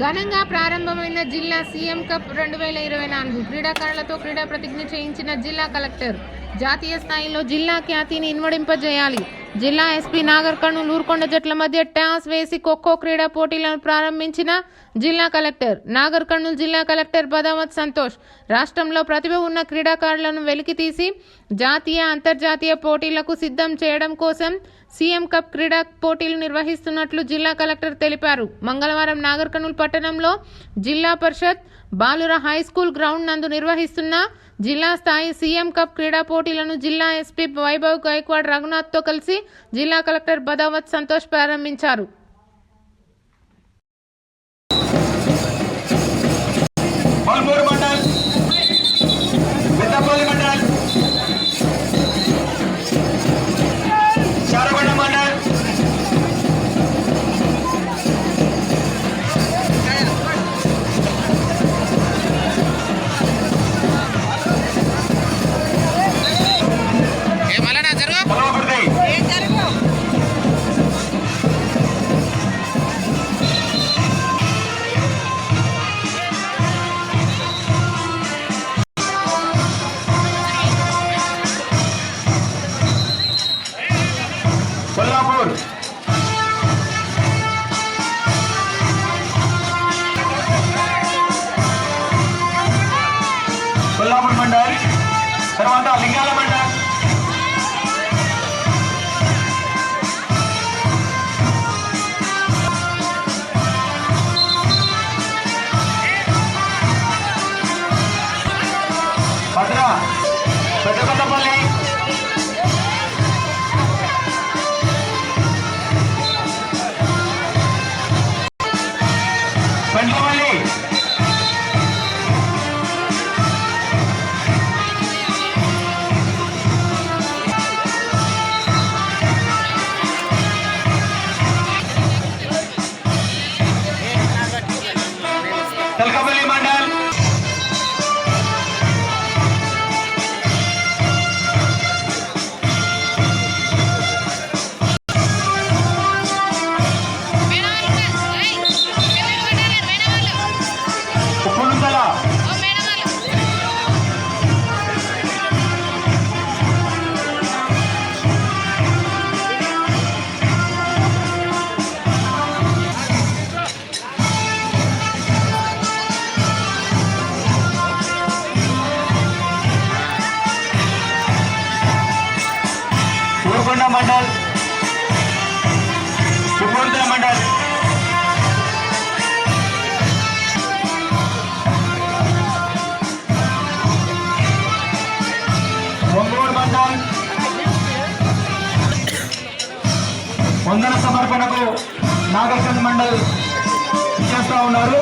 ఘనంగా ప్రారంభమైన జిల్లా సీఎం కప్ 2024 క్రీడాకారులతో క్రీడా ప్రతిజ్ఞ చేయించిన జిల్లా కలెక్టర్. జాతీయ స్థాయిలో జిల్లా ఖ్యాతిని ఇన్వడింపజేయాలి. జిల్లా ఎస్పీ నాగర్ కర్నూల్ ఊరుకొండ జట్ల మధ్య టాస్ వేసి ఖోఖో క్రీడా పోటీలను ప్రారంభించిన జిల్లా కలెక్టర్. నాగర్ కర్నూల్ జిల్లా కలెక్టర్ బదావత్ సంతోష్ రాష్ట్రంలో ప్రతిభ ఉన్న క్రీడాకారులను వెలికితీసి జాతీయ అంతర్జాతీయ పోటీలకు సిద్ధం చేయడం కోసం సీఎం కప్ క్రీడా పోటీలు నిర్వహిస్తున్నట్లు జిల్లా కలెక్టర్ తెలిపారు. మంగళవారం నాగర్ కర్నూల్ పట్టణంలో జిల్లా పరిషత్ బాలుర హై స్కూల్ గ్రౌండ్ నందు నిర్వహిస్తున్న జిల్లా స్థాయి సీఎం కప్ క్రీడా పోటీలను జిల్లా ఎస్పీ వైభవ్ గైక్వాడ్ రఘునాథ్తో కలిసి జిల్లా కలెక్టర్ బదావత్ సంతోష్ ప్రారంభించారు. కొల్లాపూర్ మండల్ తర్వాత లింగాల మండల్ భద్ర పెద్దకొండపల్లి పెంటపల్లి తెలకపల్లి మండల్ ఉప్పునుందల ఊరుకొండ మండల్ ఉప్పునుందల మండల్ ఒంగోలు మండల్ వందన సమర్పణకు నాగర్కర్నూల్ మండల్ చేస్తూ ఉన్నారు.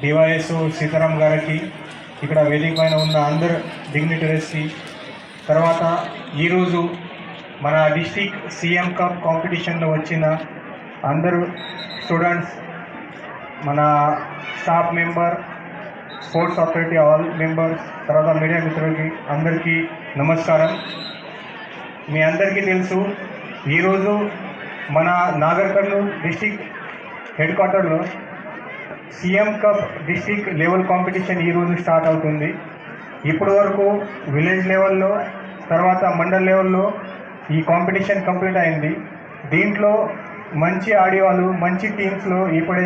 డివైఎస్ సీతారాం గారికి, ఇక్కడ వేదిక పైన ఉన్న అందరు డిగ్నిటరీస్కి, తర్వాత ఈరోజు మన డిస్టిక్ సీఎం కప్ కాంపిటీషన్లో వచ్చిన అందరూ స్టూడెంట్స్, మన staff member, sports authority all members, తర్వాత మీడియా మిత్రులకి అందరికీ నమస్కారం. మీ అందరికీ తెలుసు, ఈరోజు మన నాగర్ కర్నూల్ డిస్టిక్ హెడ్ క్వార్టర్లో CM cup district level competition ఈరోజు స్టార్ట్ అవుతుంది. ఇప్పటి వరకు విలేజ్ లెవెల్లో, తర్వాత మండల్ లెవెల్లో ఈ కాంపిటీషన్ కంప్లీట్ అయింది. దీంట్లో మంచి ఆడేవాళ్ళు, మంచి టీమ్స్లో ఇప్పుడే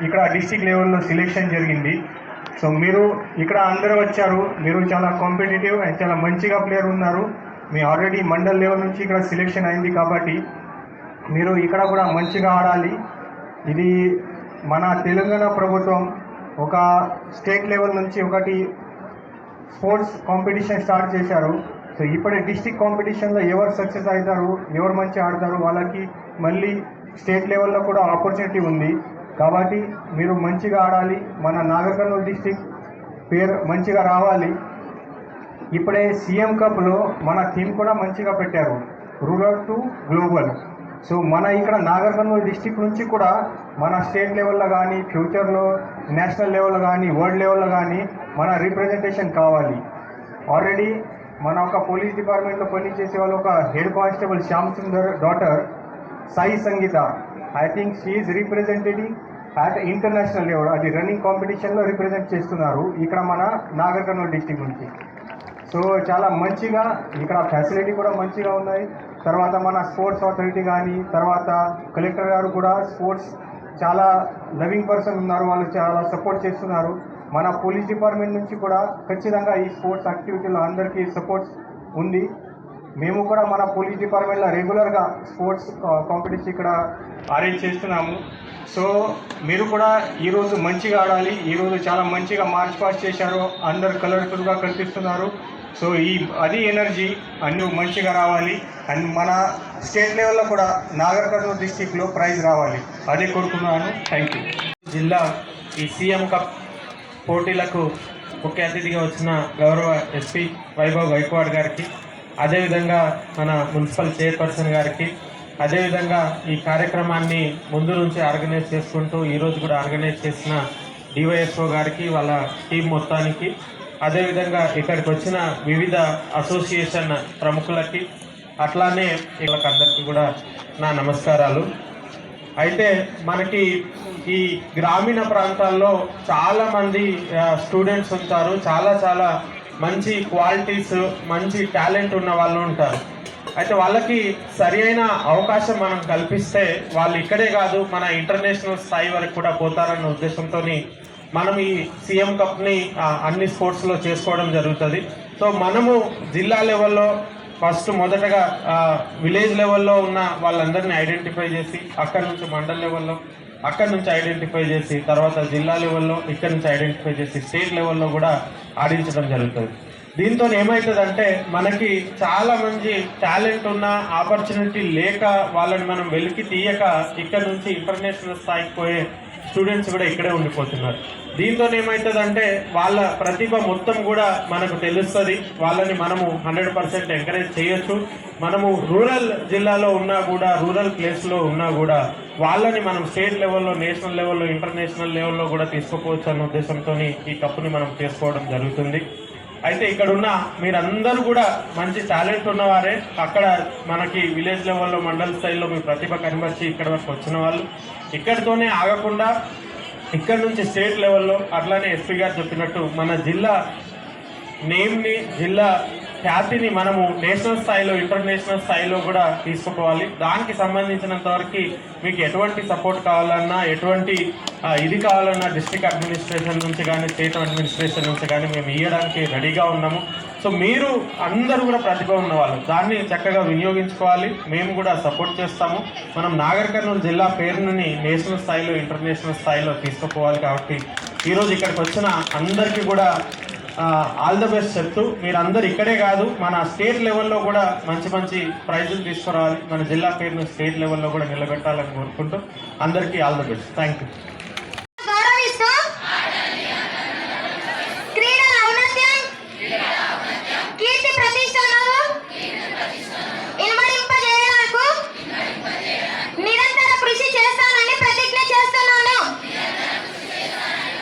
ఇక్కడ డిస్టిక్ లెవెల్లో సెలెక్షన్ జరిగింది. సో మీరు ఇక్కడ అందరూ వచ్చారు, మీరు చాలా కాంపిటేటివ్ అండ్ చాలా మంచిగా ప్లేయర్ ఉన్నారు. మీ ఆల్రెడీ మండల్ లెవెల్ నుంచి ఇక్కడ సెలెక్షన్ అయింది కాబట్టి మీరు ఇక్కడ కూడా మంచిగా ఆడాలి. ఇది మన తెలంగాణ ప్రభుత్వం ఒక స్టేట్ లెవెల్ నుంచి ఒకటి స్పోర్ట్స్ కాంపిటీషన్ స్టార్ట్ చేశారు. సో ఇప్పుడే డిస్టిక్ కాంపిటీషన్లో ఎవరు సక్సెస్ అవుతారు, ఎవరు మంచి ఆడతారు, వాళ్ళకి మళ్ళీ స్టేట్ లెవెల్లో కూడా ఆపర్చునిటీ ఉంది. కాబట్టి మీరు మంచిగా ఆడాలి, మన నాగర్ కర్నూల్ డిస్టిక్ పేరు మంచిగా రావాలి. ఇప్పుడే సీఎం కప్లో మన టీం కూడా మంచిగా పెట్టారు. Rural to global. సో మన ఇక్కడ నాగర్ కర్నూలు డిస్టిక్ నుంచి కూడా మన స్టేట్ లెవెల్లో కానీ ఫ్యూచర్లో నేషనల్ లెవెల్లో కానీ వరల్డ్ లెవెల్లో కానీ మన రిప్రజెంటేషన్ కావాలి. ఆల్రెడీ మన ఒక పోలీస్ డిపార్ట్మెంట్లో పనిచేసే వాళ్ళు ఒక head constable Shyam Sundar daughter Sai Sangeetha, I think she is representing at international level, అది రన్నింగ్ కాంపిటీషన్లో రిప్రజెంట్ చేస్తున్నారు ఇక్కడ మన నాగర్ కర్నూలు డిస్టిక్ నుంచి. సో చాలా మంచిగా ఇక్కడ ఫెసిలిటీ కూడా మంచిగా ఉన్నాయి. తర్వాత మన స్పోర్ట్స్ అథారిటీ కానీ తర్వాత కలెక్టర్ గారు కూడా స్పోర్ట్స్ చాలా లవింగ్ పర్సన్ ఉన్నారు, వాళ్ళు చాలా సపోర్ట్ చేస్తున్నారు. మన పోలీస్ డిపార్ట్మెంట్ నుంచి కూడా ఖచ్చితంగా ఈ స్పోర్ట్స్ యాక్టివిటీలో అందరికీ సపోర్ట్స్ ఉంది. మేము కూడా మన పోలీస్ డిపార్ట్మెంట్లో రెగ్యులర్గా స్పోర్ట్స్ కాంపిటీషన్ ఇక్కడ అరేంజ్ చేస్తున్నాము. సో మీరు కూడా ఈరోజు మంచిగా ఆడాలి. ఈరోజు చాలా మంచిగా మార్చ్ పాస్ట్ చేశారు, అందరు కలర్ఫుల్గా కనిపిస్తున్నారు. సో అది ఎనర్జీ అన్నీ మంచిగా రావాలి. అండ్ మన స్టేట్ లెవెల్లో కూడా నాగర్ కర్నూలు డిస్టిక్లో ప్రైజ్ రావాలి, అదే కోరుకున్నాను. Thank you. జిల్లా ఈ సీఎం కప్ పోటీలకు ముఖ్య అతిథిగా వచ్చిన గౌరవ ఎస్పీ వైభవ్ గైక్వాడ్ గారికి, అదేవిధంగా మన మున్సిపల్ చైర్పర్సన్ గారికి, అదేవిధంగా ఈ కార్యక్రమాన్ని ముందు నుంచి ఆర్గనైజ్ చేసుకుంటూ ఈరోజు కూడా ఆర్గనైజ్ చేసిన డివైఎస్ఓ గారికి, వాళ్ళ టీం మొత్తానికి, అదేవిధంగా ఇక్కడికి వచ్చిన వివిధ అసోసియేషన్ ప్రముఖులకి, అట్లానే వీళ్ళకందరికీ కూడా నా నమస్కారాలు. అయితే మనకి ఈ గ్రామీణ ప్రాంతాల్లో చాలామంది స్టూడెంట్స్ ఉంటారు, చాలా మంచి క్వాలిటీస్, మంచి టాలెంట్ ఉన్న వాళ్ళు ఉంటారు. అయితే వాళ్ళకి సరి అయిన అవకాశం మనం కల్పిస్తే వాళ్ళు ఇక్కడే కాదు మన ఇంటర్నేషనల్ స్థాయి వరకు కూడా పోతారన్న ఉద్దేశంతో మనం ఈ సీఎం కప్ని అన్ని స్పోర్ట్స్లో చేసుకోవడం జరుగుతుంది. సో మనము జిల్లా లెవెల్లో ఫస్ట్ మొదటగా విలేజ్ లెవెల్లో ఉన్న వాళ్ళందరినీ ఐడెంటిఫై చేసి అక్కడి నుంచి మండల్ లెవెల్లో, అక్కడి నుంచి ఐడెంటిఫై చేసి తర్వాత జిల్లా లెవెల్లో, ఇక్కడి నుంచి ఐడెంటిఫై చేసి స్టేట్ లెవెల్లో కూడా ఆడించడం జరుగుతుంది. దీంతో ఏమవుతుందంటే మనకి చాలా మంది టాలెంట్ ఉన్న ఆపర్చునిటీ లేక వాళ్ళని మనం వెలికి తీయక ఇక్కడ నుంచి ఇంటర్నేషనల్ స్థాయికి పోయే స్టూడెంట్స్ కూడా ఇక్కడే ఉండిపోతున్నారు. దీంతో ఏమవుతుందంటే వాళ్ళ ప్రతిభ మొత్తం కూడా మనకు తెలుస్తుంది, వాళ్ళని మనము 100% ఎంకరేజ్ చేయొచ్చు. మనము రూరల్ జిల్లాలో ఉన్నా కూడా, రూరల్ ప్లేస్లో ఉన్నా కూడా వాళ్ళని మనం స్టేట్ లెవెల్లో, నేషనల్ లెవెల్లో, ఇంటర్నేషనల్ లెవెల్లో కూడా తీసుకుపోవచ్చు అన్న ఉద్దేశంతో ఈ కప్పుని మనం చేసుకోవడం జరుగుతుంది. అయితే ఇక్కడున్న మీరందరూ కూడా మంచి టాలెంట్ ఉన్నవారే. అక్కడ మనకి విలేజ్ లెవెల్లో, మండల్ స్థాయిలో మీ ప్రతిభ కనబర్చి ఇక్కడ వరకు వచ్చిన వాళ్ళు ఇక్కడితోనే ఆగకుండా ఇక్కడ నుంచి స్టేట్ లెవెల్లో, అట్లానే ఎస్పీ గారు చెప్పినట్టు మన జిల్లా నేమ్ని, జిల్లా ఖ్యాతిని మనము నేషనల్ స్థాయిలో, ఇంటర్నేషనల్ స్థాయిలో కూడా తీసుకుపోవాలి. దానికి సంబంధించినంత వరకు మీకు ఎటువంటి సపోర్ట్ కావాలన్నా, ఎటువంటి ఇది కావాలన్నా డిస్ట్రిక్ట్ అడ్మినిస్ట్రేషన్ నుంచి కానీ, స్టేట్ అడ్మినిస్ట్రేషన్ నుంచి కానీ మేము ఇవ్వడానికి రెడీగా ఉన్నాము. సో మీరు అందరూ కూడా ప్రతిభ ఉన్నవాళ్ళు, దాన్ని చక్కగా వినియోగించుకోవాలి. మేము కూడా సపోర్ట్ చేస్తాము. మనం నాగర్ కర్నూలు జిల్లా పేరుని నేషనల్ స్థాయిలో, ఇంటర్నేషనల్ స్థాయిలో తీసుకుపోవాలి. కాబట్టి ఈరోజు ఇక్కడికి వచ్చిన అందరికీ కూడా ఆల్ ద బెస్ట్ చెప్తూ, మీరందరూ ఇక్కడే కాదు మన స్టేట్ లెవెల్లో కూడా మంచి ప్రైజులు తీసుకురావాలి, మన జిల్లా పేరును స్టేట్ లెవెల్లో కూడా నిలబెట్టాలని కోరుకుంటూ అందరికీ all the best. Thank you.